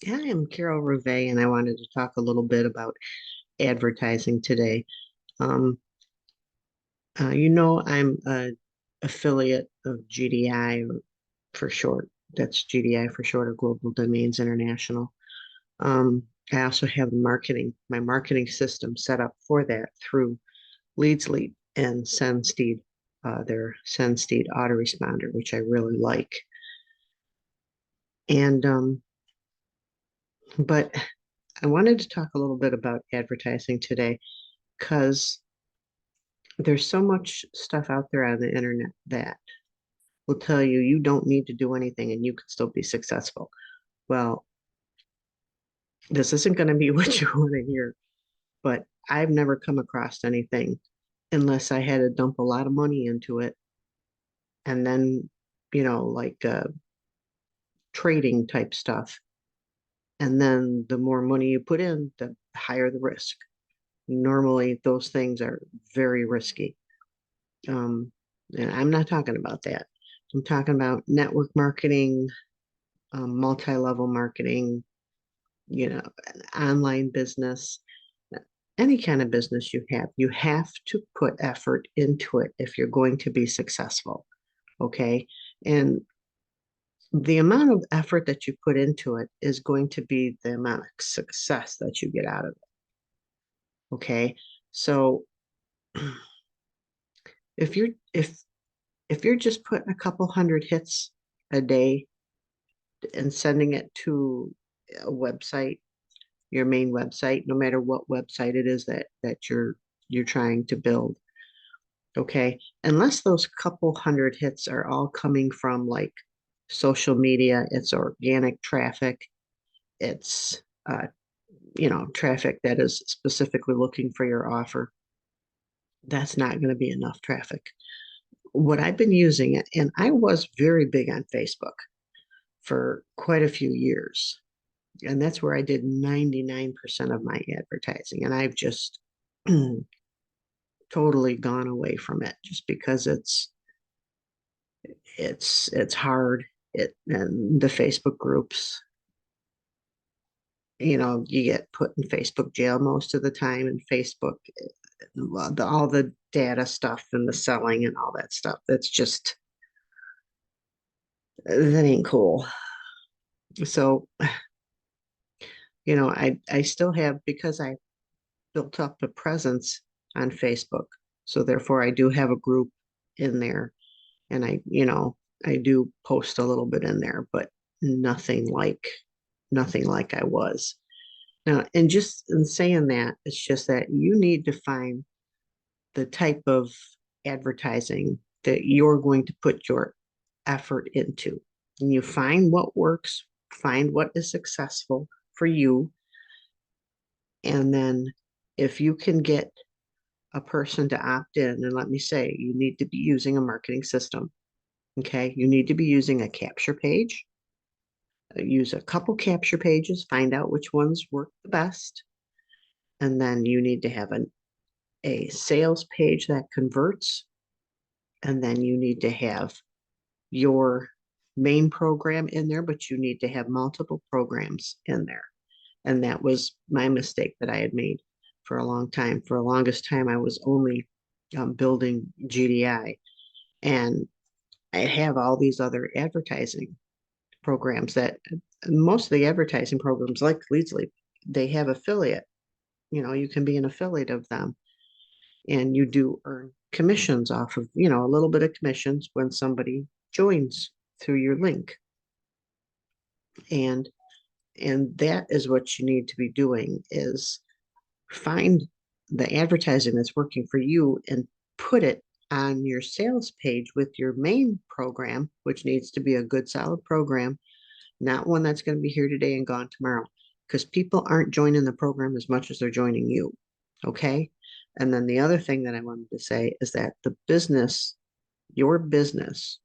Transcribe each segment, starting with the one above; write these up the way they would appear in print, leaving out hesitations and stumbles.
Hi, I'm Carol Rouve, and I wanted to talk a little bit about advertising today. Um, I'm a affiliate of GDI, or for short. That's GDI for short, or Global Domains International. I also have my marketing system set up for that through Leadsleap and SendSteed, their SendSteed autoresponder, which I really like. And but I wanted to talk a little bit about advertising today because there's so much stuff out there on the internet that will tell you you don't need to do anything and you can still be successful. Well, this isn't going to be what you want to hear, but I've never come across anything unless I had to dump a lot of money into it and then, like trading type stuff. And then the more money you put in, the higher the risk. Normally, those things are very risky. Um, and I'm not talking about that. I'm talking about network marketing, multi-level marketing, an online business, any kind of business you have to put effort into it if you're going to be successful. Okay. And the amount of effort that you put into it is going to be the amount of success that you get out of it. Okay. So if you're if you're just putting a couple hundred hits a day and sending it to a website, your main website, no matter what website it is that you're trying to build. Okay. Unless those couple hundred hits are all coming from like social media, it's organic traffic, it's traffic that is specifically looking for your offer. That's not going to be enough traffic. What I've been using it, and I was very big on Facebook for quite a few years. And that's where I did 99% of my advertising. And I've just totally gone away from it just because it's hard. It and the Facebook groups, you get put in Facebook jail most of the time, and Facebook, well, all the data stuff and the selling and all that stuff. That ain't cool. So, I still have because I built up a presence on Facebook. So therefore, I do have a group in there, and I do post a little bit in there, but nothing like nothing like I was. Now, and just in saying that, it's just that you need to find the type of advertising that you're going to put your effort into. And you find what works, find what is successful for you. And then if you can get a person to opt in, and let me say, you need to be using a marketing system. Okay. You need to be using a capture page. Use a couple capture pages, find out which ones work the best. And then you need to have a sales page that converts. And then you need to have your main program in there, but you need to have multiple programs in there. And that was my mistake that I had made for a long time. For the longest time, I was only building GDI, and I have all these other advertising programs that most of the advertising programs like Leadsleap, they have affiliate. You can be an affiliate of them, and you do earn commissions off of, a little bit of commissions when somebody joins through your link. And that is what you need to be doing is find the advertising that's working for you and put it on your sales page with your main program, which needs to be a good solid program, not one that's going to be here today and gone tomorrow, because people aren't joining the program as much as they're joining you. Okay. And then the other thing that I wanted to say is that your business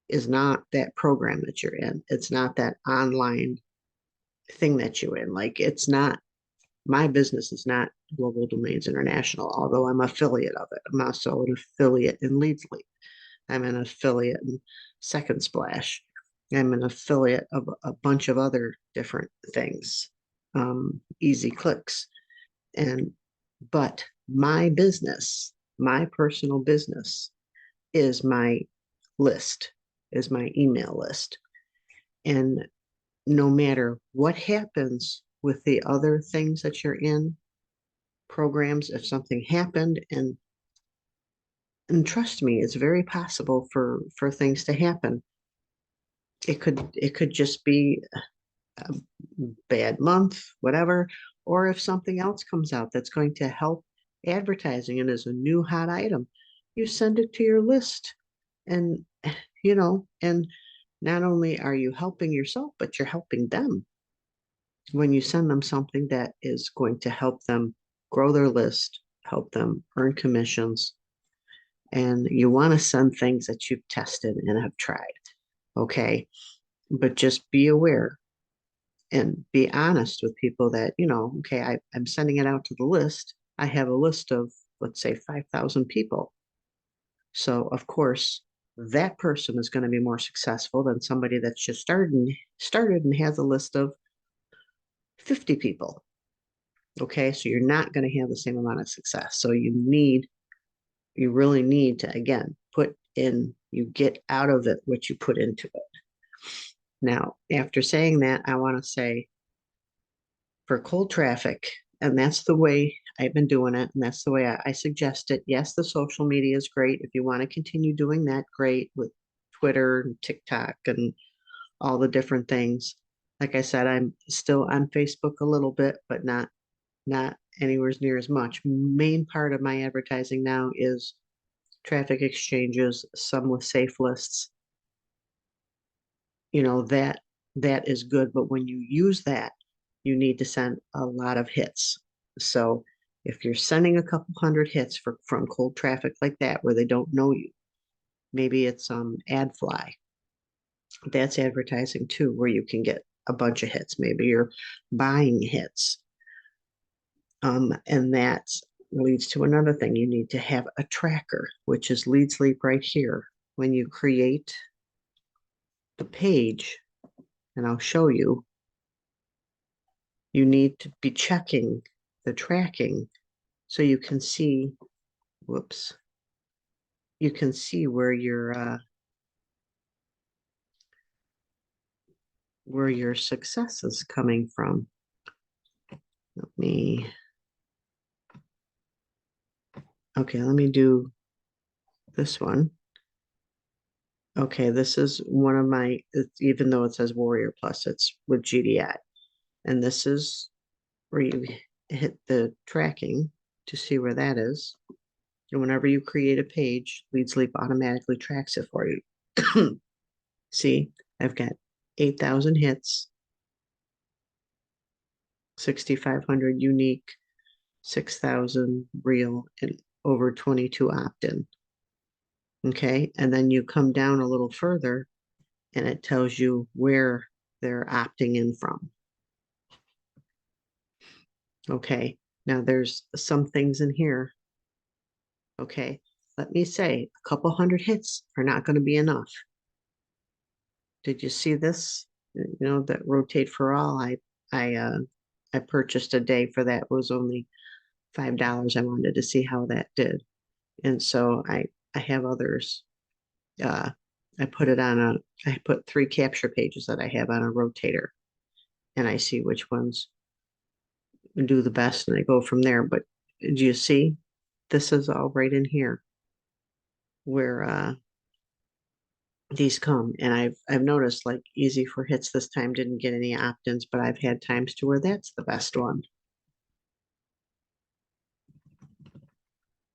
is not that program that you're in. It's not that online thing that you're in. Like it's not my business is not Global Domains International, although I'm affiliate of it. I'm also an affiliate in Leadsleap. I'm an affiliate in Second Splash. I'm an affiliate of a bunch of other different things, easy clicks. And, but my business, my personal business is my list, is my email list. And no matter what happens with the other things that you're in, programs, if something happened, and trust me, it's very possible for things to happen. It could just be a bad month, whatever, or if something else comes out that's going to help advertising and is a new hot item, you send it to your list. And and not only are you helping yourself, but you're helping them when you send them something that is going to help them grow their list, help them earn commissions. And you want to send things that you've tested and have tried. Okay. But just be aware and be honest with people that, okay, I'm sending it out to the list. I have a list of, let's say, 5,000 people. So, of course, that person is going to be more successful than somebody that's just started and has a list of 50 people. Okay, so you're not going to have the same amount of success. So you really need to, again, you get out of it what you put into it. Now, after saying that, I want to say for cold traffic, and that's the way I've been doing it, and that's the way I suggest it. Yes, the social media is great. If you want to continue doing that, great, with Twitter and TikTok and all the different things. Like I said, I'm still on Facebook a little bit, but not anywhere near as much. Main part of my advertising now is traffic exchanges, some with safe lists. That is good, but when you use that, you need to send a lot of hits. So if you're sending a couple hundred hits from cold traffic like that where they don't know you, maybe it's AdFly. That's advertising too, where you can get a bunch of hits. Maybe you're buying hits. And that leads to another thing. You need to have a tracker, which is Leadsleap right here. When you create the page, and I'll show you, you need to be checking the tracking so you can see, whoops, you can see where your success is coming from. Let me do this one. Okay, this is one of my, even though it says Warrior Plus, it's with GDI. And this is where you hit the tracking to see where that is. And whenever you create a page, Leadsleep automatically tracks it for you. See, I've got 8,000 hits, 6,500 unique, 6,000 real, and over 22 opt-in. Okay, and then you come down a little further and it tells you where they're opting in from. Okay, now there's some things in here. Okay, let me say a couple hundred hits are not going to be enough. Did you see this? That rotate for all. I purchased a day for that. It was only $5. I wanted to see how that did, and so I have others. Uh, I put 3 capture pages that I have on a rotator, and I see which ones do the best, and I go from there. But do you see? This is all right in here where these come, and I've noticed like Easy for Hits this time didn't get any opt-ins, but I've had times to where that's the best one.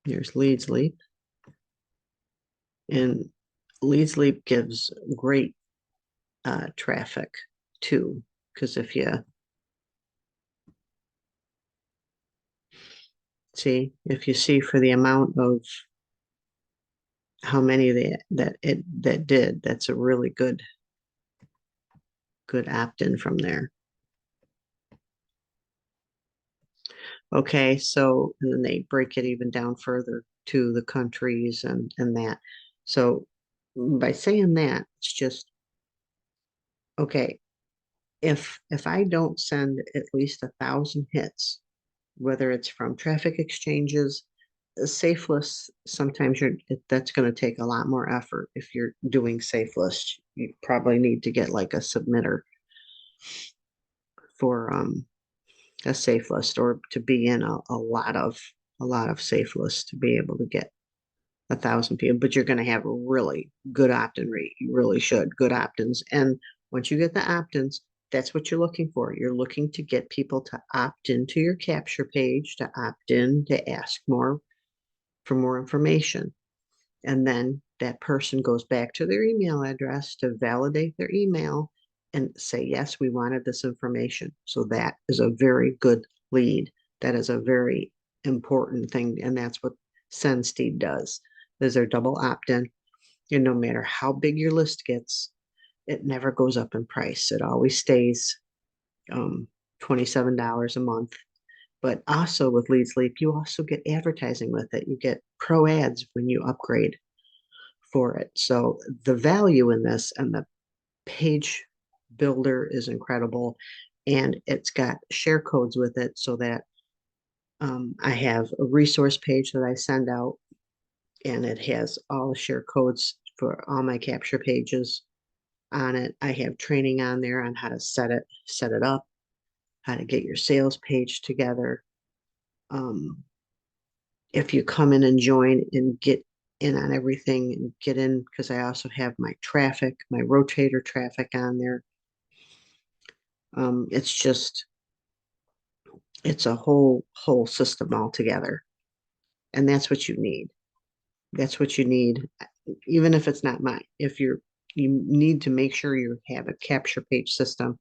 Here's Leadsleap, and Leadsleap gives great traffic too, because if you see for the amount of how many that did, that's a really good opt-in from there. Okay, so and then they break it even down further to the countries and that. So by saying that, it's just Okay, if I don't send at least 1,000 hits, whether it's from traffic exchanges, safe lists, sometimes that's going to take a lot more effort. If you're doing safe lists, you probably need to get like a submitter for a safe list, or to be in a lot of safe lists to be able to get 1,000 people. But you're going to have a really good opt-in rate. You really should good opt-ins. And once you get the opt-ins, that's what you're looking for. You're looking to get people to opt into your capture page, to opt in, to ask more for more information. And then that person goes back to their email address to validate their email and say, yes, we wanted this information. So that is a very good lead. That is a very important thing. And that's what SendSteed does. Is their double opt-in. And no matter how big your list gets, it never goes up in price. It always stays um, $27 a month. But also with Leadsleap, you also get advertising with it. You get pro ads when you upgrade for it. So the value in this, and the page builder is incredible. And it's got share codes with it, so that I have a resource page that I send out, and it has all the share codes for all my capture pages on it. I have training on there on how to set it up, how to get your sales page together. Um, if you come in and join and get in on everything and get in, because I also have my traffic, my rotator traffic on there. It's just, it's a whole system altogether. And that's what you need. That's what you need, even if it's not mine. If you need to make sure you have a capture page system,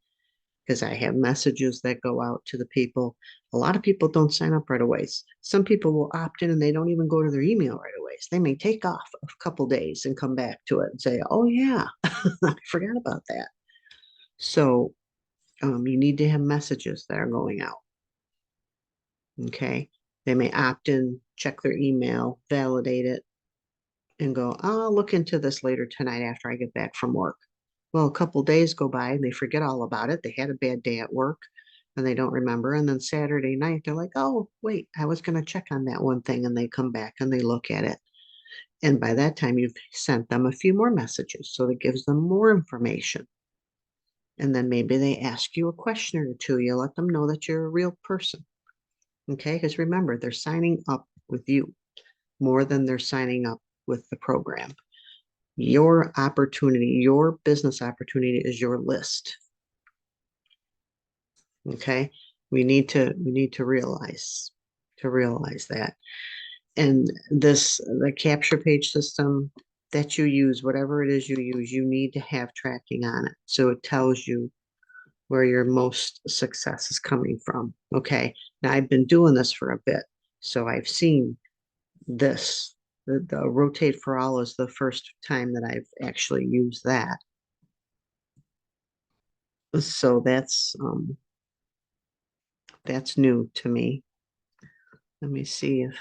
because I have messages that go out to the people. A lot of people don't sign up right away. Some people will opt in and they don't even go to their email right away. So they may take off a couple days and come back to it and say, oh yeah, I forgot about that. So you need to have messages that are going out. Okay. They may opt in, check their email, validate it, and go, oh, I'll look into this later tonight after I get back from work. Well, a couple days go by and they forget all about it. They had a bad day at work and they don't remember. And then Saturday night, they're like, oh, wait, I was going to check on that one thing. And they come back and they look at it. And by that time, you've sent them a few more messages. So that gives them more information. And then maybe they ask you a question or two. You let them know that you're a real person. Okay. Because remember, they're signing up with you more than they're signing up with the program. Your opportunity, your business opportunity is your list. Okay. We need to realize that. And the capture page system that you use, whatever it is you use, you need to have tracking on it. So it tells you where your most success is coming from. Okay. Now I've been doing this for a bit, so I've seen this. The rotate for all is the first time that I've actually used that. So that's new to me. Let me see if,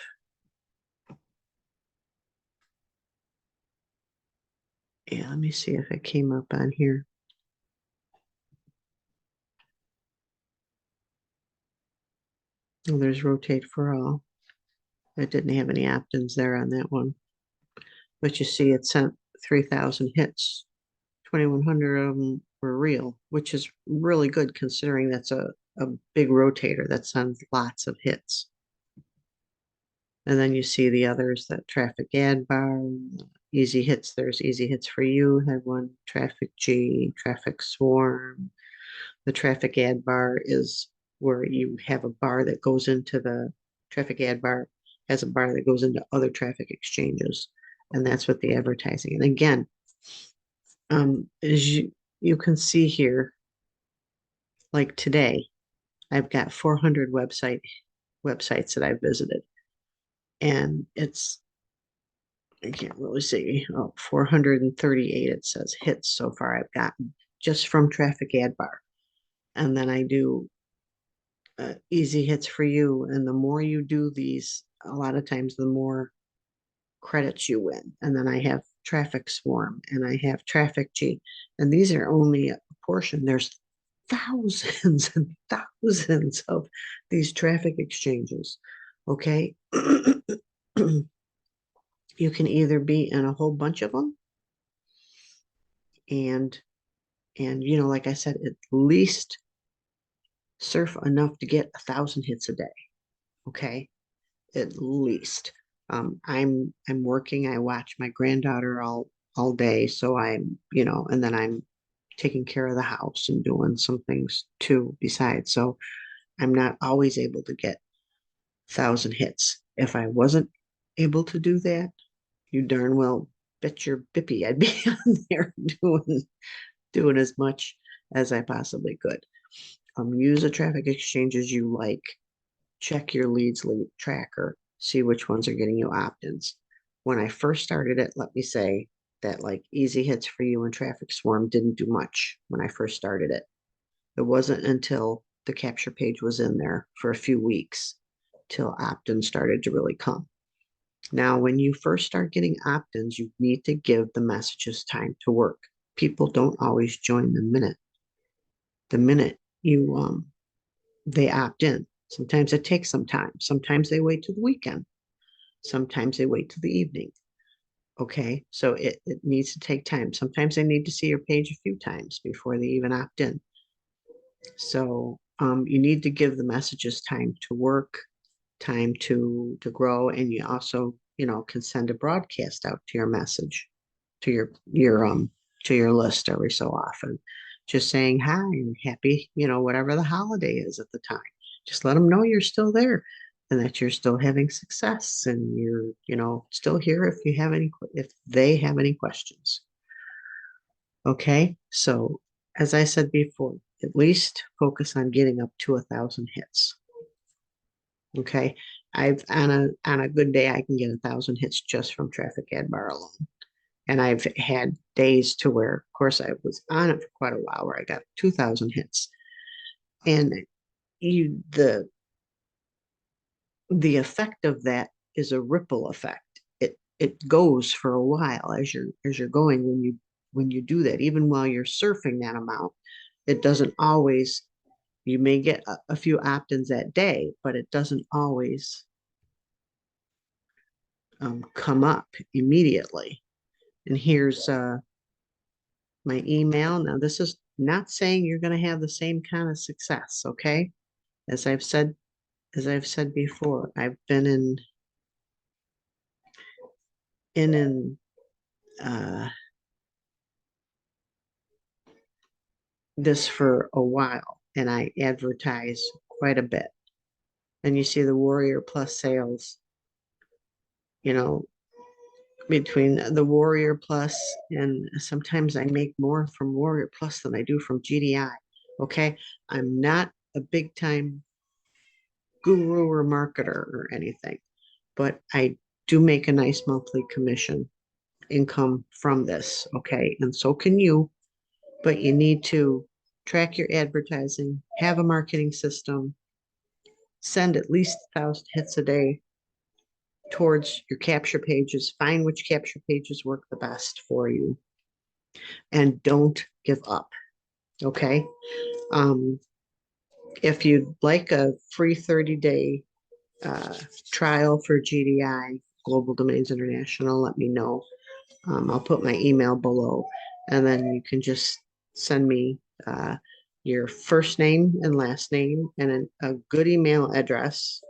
yeah, let me see if it came up on here. Oh, there's rotate for all. I didn't have any opt-ins there on that one. But you see, it sent 3,000 hits. 2,100 of them were real, which is really good considering that's a big rotator that sends lots of hits. And then you see the others, that traffic ad bar, easy hits. There's easy hits for you. Had one, traffic G, traffic swarm. The traffic ad bar is where you have a bar that goes into the traffic ad bar, has a bar that goes into other traffic exchanges. And that's what the advertising. And again, as you can see here, like today, I've got 400 websites that I've visited. And it's, I can't really see, 438 it says hits so far I've gotten just from traffic ad bar. And then I do easy hits for you. And the more you do these, a lot of times the more credits you win. And then I have traffic swarm and I have traffic G. And these are only a proportion. There's thousands and thousands of these traffic exchanges. Okay. You can either be in a whole bunch of them and like I said, at least surf enough to get 1,000 hits a day. Okay. At least. I'm working. I watch my granddaughter all day. So and then I'm taking care of the house and doing some things too besides. So I'm not always able to get 1,000 hits. If I wasn't able to do that, you darn well bet your bippy I'd be on there doing as much as I possibly could. Use the traffic exchanges you like. Check your Leadsleap tracker. See which ones are getting you opt-ins. When I first started it, let me say that like Easy Hits for You and Traffic Swarm didn't do much when I first started it. It wasn't until the capture page was in there for a few weeks till opt-ins started to really come. Now, when you first start getting opt-ins, you need to give the messages time to work. People don't always join the minute you they opt in. Sometimes it takes some time. Sometimes they wait till the weekend. Sometimes they wait till the evening. Okay, so it needs to take time. Sometimes they need to see your page a few times before they even opt in. So you need to give the messages time to work, time to grow, and you also can send a broadcast out to your message, to your list every so often, just saying hi and happy, whatever the holiday is at the time. Just let them know you're still there and that you're still having success and you're still here if they have any questions. Okay, so as I said before, at least focus on getting up to 1,000 hits. Okay, I've on a good day I can get 1,000 hits just from traffic ad bar alone, and I've had days to where, of course, I was on it for quite a while where I got 2,000 hits, and you the effect of that is a ripple effect. It goes for a while as you're going when you do that. Even while you're surfing that amount, it doesn't always. You may get a few opt-ins that day, but it doesn't always come up immediately. And here's my email. Now, this is not saying you're going to have the same kind of success, okay? As I've said before, I've been in uh, this for a while, and I advertise quite a bit. And you see the Warrior Plus sales, you know, between the Warrior Plus, and sometimes I make more from Warrior Plus than I do from GDI. Okay. I'm not a big time guru or marketer or anything, but I do make a nice monthly commission income from this. Okay. And so can you, but you need to track your advertising, have a marketing system, send at least 1,000 hits a day towards your capture pages, find which capture pages work the best for you, and don't give up. Okay. Um, if you'd like a free 30-day trial for GDI, Global Domains International, let me know. I'll put my email below, and then you can just send me your first name and last name and a good email address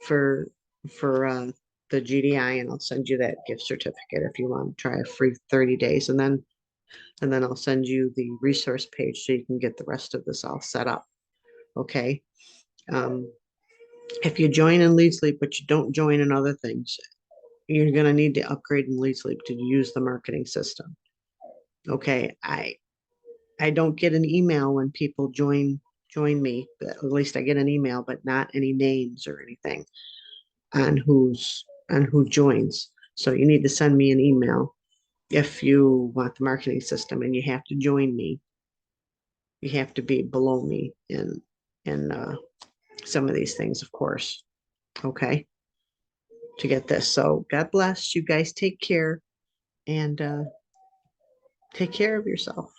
for the GDI, and I'll send you that gift certificate if you want to try a free 30 days, and then I'll send you the resource page so you can get the rest of this all set up. Okay. Um, if you join in Leadsleap, but you don't join in other things, you're going to need to upgrade in Leadsleep to use the marketing system. Okay. I don't get an email when people join me, but at least I get an email, but not any names or anything on who joins. So you need to send me an email if you want the marketing system, and you have to join me. You have to be below me in some of these things, of course. Okay, to get this. So God bless you guys. Take care and take care of yourself.